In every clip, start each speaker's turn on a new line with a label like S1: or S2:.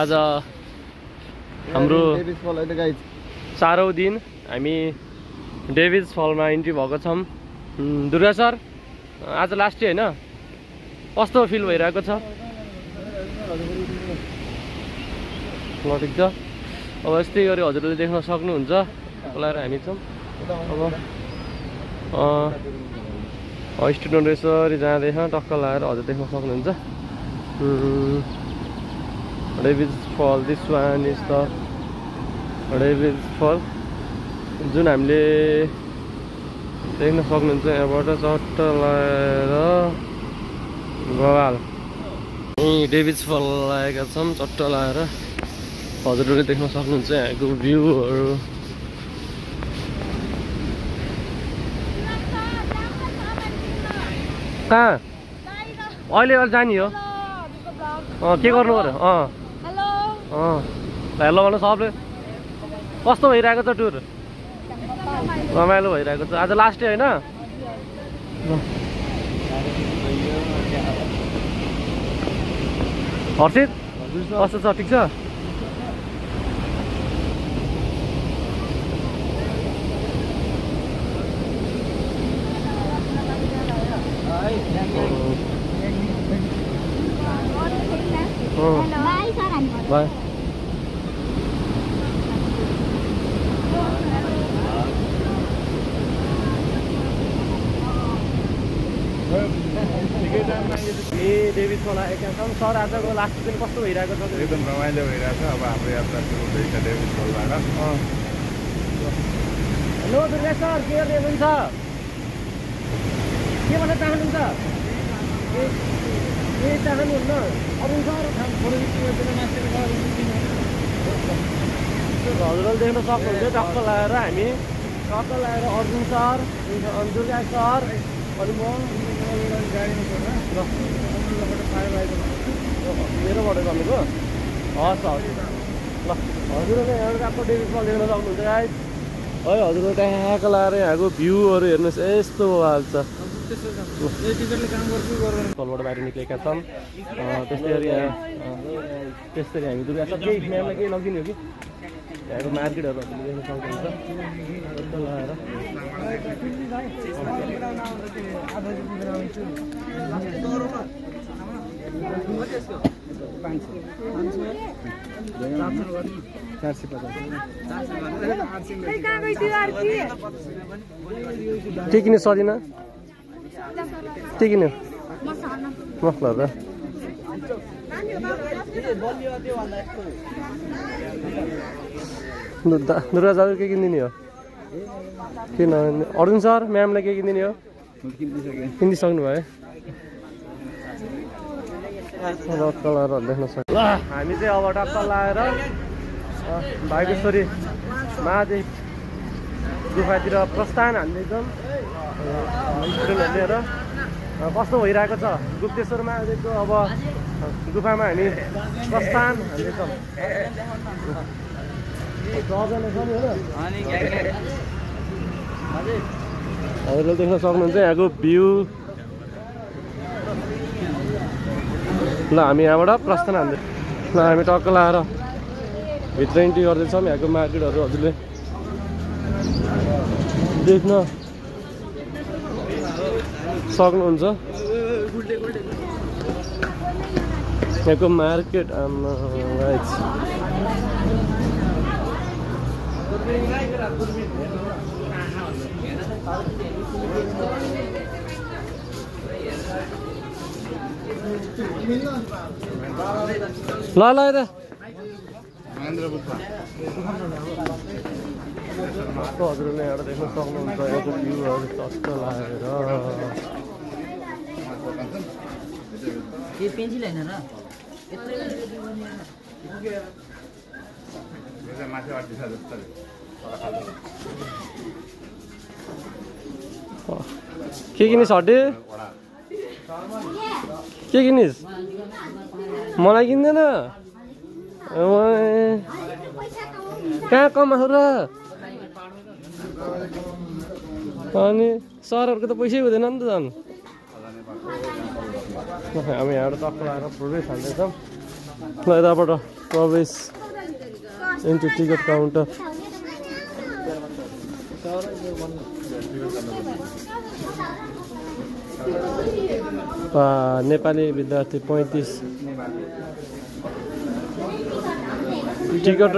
S1: आज हाम्रो 4औं दिन हामी डेभिज फलमा इन्ट्री भएको छौँ। दुर्गा सर आज लास्ट डे होइन, कस्तो फिल भइरहेको छ? ल ठिक छ, अब यस्तै गरी हजुरले देख्न सक्नुहुन्छ बोलाएर हामी छौँ। अब स्टुडेन्ट यसरी जाँदैछ, टक्क लगाएर हजुर देख्न सक्नुहुन्छ डेभिज फल। This one is the David's फल जुन हामीले देख्न सक्नुहुन्छ। यहाँबाट चट्ट लगाएर बवाल यहीँ डेभिज फल लागेका छौँ। चट्ट लगाएर हजुरहरूले देख्न सक्नुहुन्छ यहाँको भ्यूहरू। कहाँ अहिले जाने हो? के गर्नु पर्यो? हेलो भन्नु सबले। कस्तो भइरहेको छ टुर? रमाइलो भइरहेको छ। आज लास्ट डे होइन? हर्षित कस्तो छ? ठिक छ? बाई। डेभिज फल आएका छौँ। सर आजको लास्ट दिन कस्तो भइरहेको छ?
S2: एकदम रमाइलो भइरहेको छ। अब हाम्रो यात्रा सुरु हुँदैछ डेभिज फलबाट।
S1: हेलो दुर्गा सर, के गर्ने हुन्छ? के भन्न चाहनुहुन्छ? के चाहनुहुन्न? अरुण सर हजुरले देख्न सक्नुहुन्छ टक्क लगाएर हामी अर्जुन सर, दुर्गा सर अनि म मेरोबाट गर्नुको हस् हस्। ल हजुरहरूले यहाँबाट आफ्नो डेभिज फल देख्न सक्नुहुन्छ गाइस है। हजुरहरू ट्याक्क लगाएर यहाँको भ्यूहरू हेर्नुहोस्, यस्तो हाल्छ। फलबाट बाहिर निक्लेका छौँ। त्यस्तै गरी हामी दुर्गा सर केही म्यामलाई केही लगिदिने हो कि यहाँको मार्केटहरू देख्न सक्नुहुन्छ। लगाएर के किन्यो सदिनँ? के किन्यो? मसला र दुर्गा सर के किनिदिने हो? किन अर्जुन सर म्यामलाई के किनिदिने हो? किनिदिइसक्नु भयो। कलर देख्न सक्छ। ल हामी चाहिँ अब टक्क लगाएर भागेश्वरी महादेव गुफातिर प्रस्थान हान्दैछौँ स्टुडेन्टहरू लिएर। कस्तो भइरहेको छ गुप्तेश्वर महादेवको अब गुफामा हामी प्रस्थान हान्दैछौँ। हजुरले देख्न सक्नुहुन्छ यहाँको भ्यू। ल हामी यहाँबाट प्रस्थान हान्दै। ल हामी टक्क लगाएर भित्र इन्ट्री गर्दैछौँ। यहाँको मार्केटहरू हजुरले देख्न सक्नुहुन्छ। यहाँको मार्केट ल ल यता हजुरले एउटा देख्न सक्नुहुन्छ यहाँको भ्यूहरू चट्ट लागेर। के किनिस् हड्डे? के किनिस्? मलाई किन्दैन? कहाँ कमाउ र? अनि सरहरूको त पैसै हुँदैन नि त झन्। हामी यहाँबाट टक्क लगाएर फुलै खाँदैछौँ। ल यताबाट प्रवेश इन्टु टिकट काउन्टर। नेपाली विद्यार्थी 35। टिकट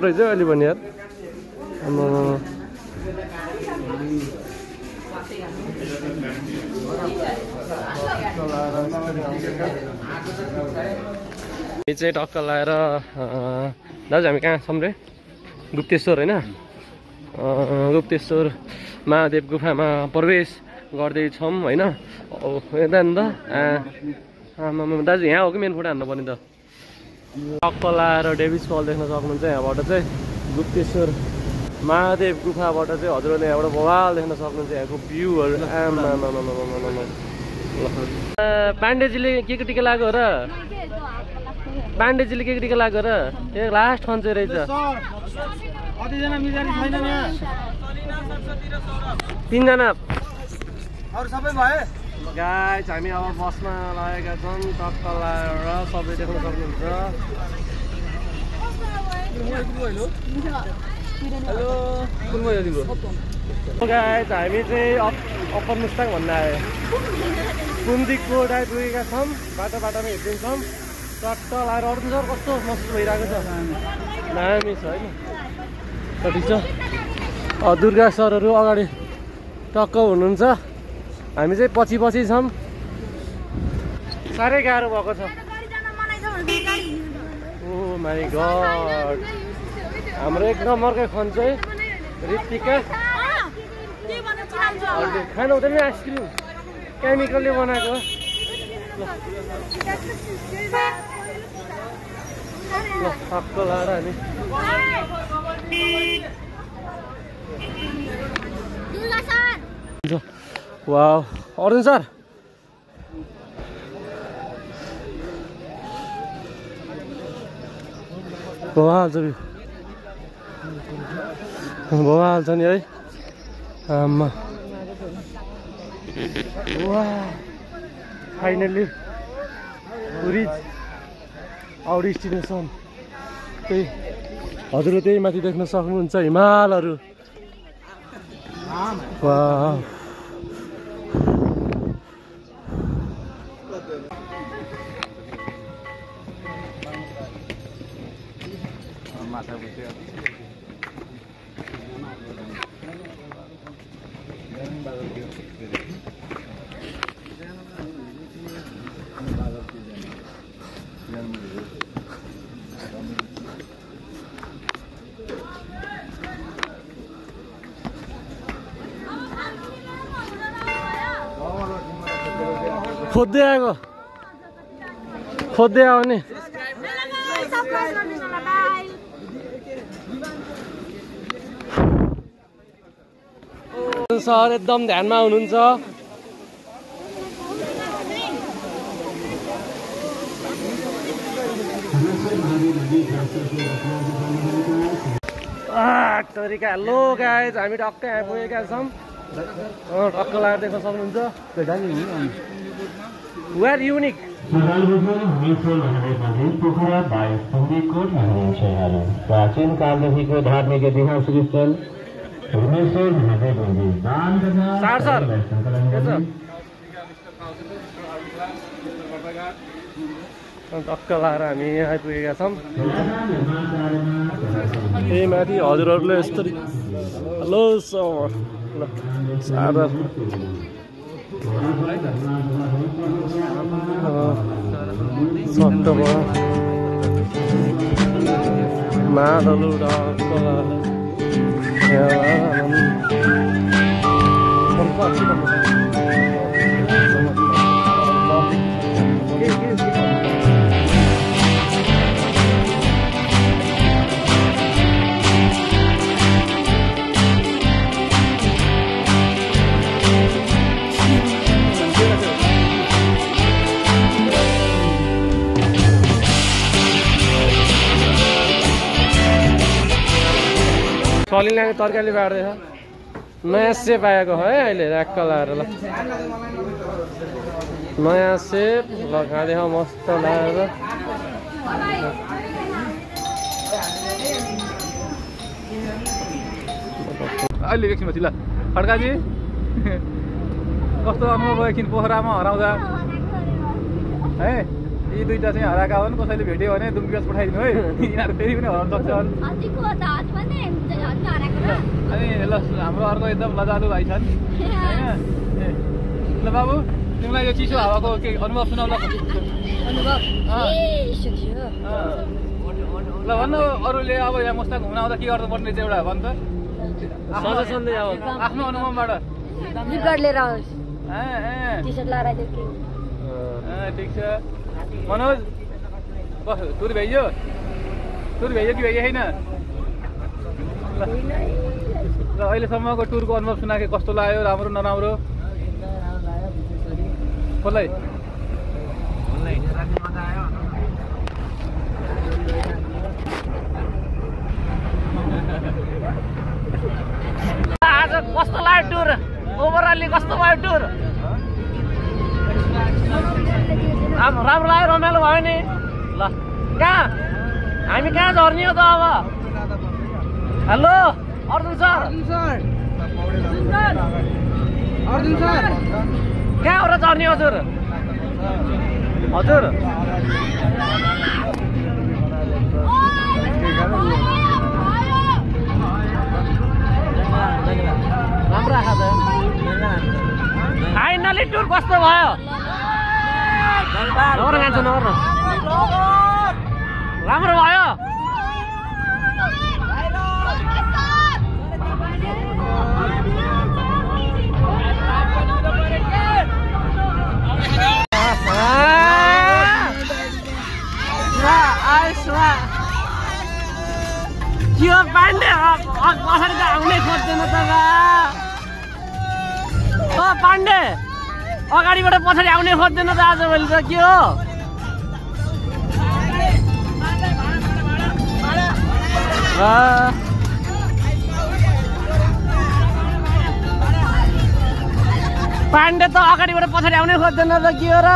S1: रहेछ अहिले भने यार। चाहिँ टक्क लाएर दाजु हामी कहाँ छौँ रे? गुप्तेश्वर होइन? गुप्तेश्वर महादेव गुफामा प्रवेश गर्दैछौँ होइन? यता नि त दाजु यहाँ हो कि मेन फोटो हान्नु पर्ने त? टक्क लाएर डेभिस फल देख्न सक्नुहुन्छ। यहाँबाट चाहिँ गुप्तेश्वर महादेव गुफाबाट चाहिँ हजुरहरूले यहाँबाट बवाल देख्न सक्नुहुन्छ। यहाँको भ्यूहरू पाण्डेजीले के टिका लाग्यो र? पाण्डेजीले के टिका लाग्यो र? ए लास्ट खन्छ रहेछ। तीनजना
S3: अरू सबै भए
S1: गाइस हामी अब बसमा लागेका छौँ। टक्क लाएर सबै देख्न सक्नुहुन्छ। गाइस हामी चाहिँ अप्पर मुस्ताङ भन्दा आयो कुन्दिककोट आइपुगेका छौँ। बाटोमा हेरिदिन्छौँ। टक्क लाएर अरू सर कस्तो महसुस भइरहेको छ? दामी छ होइन? ठिक छ। दुर्गा सरहरू अगाडि टक्क हुनुहुन्छ। हामी चाहिँ पछि छौँ। साह्रै गाह्रो भएको छ। ओ माई गड। हाम्रो एक नम्बरकै खन चाहिँ ऋतिका खानु हुँदैन आइसक्रिम केमिकलले बनाएको। टक्क लाएर हामी वाउ अर्जुन सर बवाल छ नि है। आमा वाह फाइनली रिच आवर डेस्टिनेसन। त्यही हजुरले त्यही माथि देख्न सक्नुहुन्छ हिमालहरू। वाह खोज्दै आयो नि। सर एकदम ध्यानमा हुनुहुन्छ। तरिका हेलो गाइज हामी टक्कै आइपुगेका छौँ। टक्क लगाएर देख्न सक्नुहुन्छ। वेयर युनिक
S4: प्राचीन कालदेखिको धार्मिक ऐतिहासिक स्थल
S1: टक्क लगाएर हामी आइपुगेका छौँ। त्यही माथि हजुरहरूले यस्तरी हेलो सर सादा सट्टमा मादलु टक्क कलिनाको तरकारी बाँड्दैछ। नयाँ सेप आएको है अहिले ऱ्याक्क लाएर। ल नयाँ सेप ल खाँदै मस्त लाएर
S2: अहिले एकछिन पछि ल खड्काजी कस्तो अनुभव भयो एकछिन पोखरामा हराउँदा है यी दुईटा चाहिँ हराएका हुन् कसैले भेट्यो भने दुम्किवास पठाइदिनु है यिनीहरू फेरि पनि हराउन सक्छन् अनि ल हाम्रो अर्को एकदम लजालु भाइ छन् होइन ल बाबु तिमीलाई यो चिसो हावाको के अनुभव सुनाउ ल ल भन्नु अरूले अब यहाँ मुस्ताङ घुम्न आउँदा के गर्नुपर्ने चाहिँ एउटा भन् त
S1: सजेसन दिए अब
S2: आफ्नो अनुभवबाट
S5: लिएर आओस् टी-शर्ट लगाएर
S2: ठिक छ मनोज टुर भ्याइयो कि भ्याइयो छैन ल अहिलेसम्मको टुरको अनुभव सुनाके कस्तो लाग्यो राम्रो नराम्रो कसलाई
S1: आज कस्तो लाग्यो टुर ओभरअलली कस्तो भयो टुर राम्रो लाग्यो रमाइलो भयो नि ल कहाँ हामी कहाँ झर्ने हो त अब हेलो अर्जुन सर कहाँबाट झर्ने हजुर हजुर राम्रो आएको छ फाइनली टुर कस्तो भयो नगर जान्छ नगर राम्रो भयो के पाण्डे पछाडि त आउनै खोज्दैन त पाण्डे अगाडिबाट पछाडि आउनै खोज्दैन त आजभोलि त के हो पाण्डे त अगाडिबाट पछाडि आउनै खोज्दैन त के हो र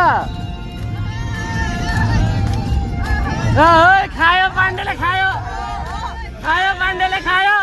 S1: खायो पाण्डेले खायो पाण्डेले खायो